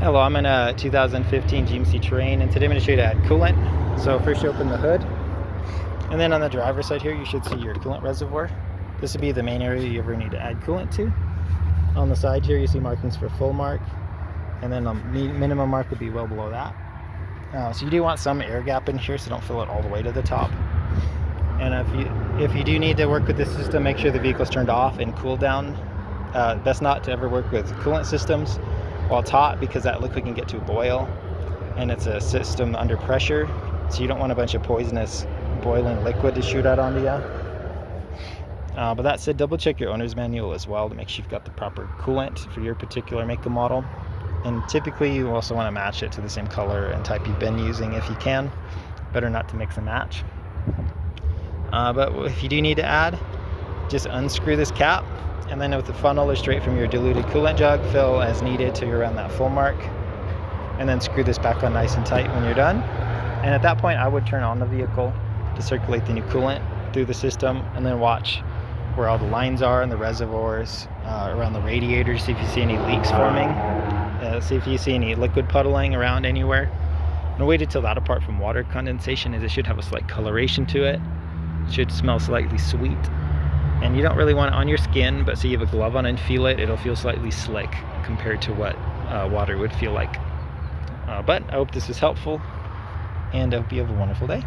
Hello, I'm in a 2015 GMC Terrain, and today I'm going to show you to add coolant. So first you open the hood, and then on the driver's side here you should see your coolant reservoir. This would be the main area you ever need to add coolant to. On the side here you see markings for full mark, and then the minimum mark would be well below that. So you do want some air gap in here, so don't fill it all the way to the top. And if you do need to work with this system, make sure the vehicle's turned off and cooled down. Best not to ever work with coolant systems while it's hot, because that liquid can get to a boil, and it's a system under pressure, so you don't want a bunch of poisonous boiling liquid to shoot out onto you. But that said, double check your owner's manual as well to make sure you've got the proper coolant for your particular make and model. And typically you also want to match it to the same color and type you've been using if you can. Better not to mix and match. But if you do need to add, just unscrew this cap, and then with the funnel or straight from your diluted coolant jug, fill as needed till you're around that full mark, and then screw this back on nice and tight when you're done. And at that point I would turn on the vehicle to circulate the new coolant through the system, and then watch where all the lines are in the reservoirs, around the radiators, see if you see any leaks forming, see if you see any liquid puddling around anywhere. And wait until that, apart from water condensation, is it should have a slight coloration to it. It should smell slightly sweet. And you don't really want it on your skin, but say you have a glove on and feel it, it'll feel slightly slick compared to what water would feel like. But I hope this is helpful, and I hope you have a wonderful day.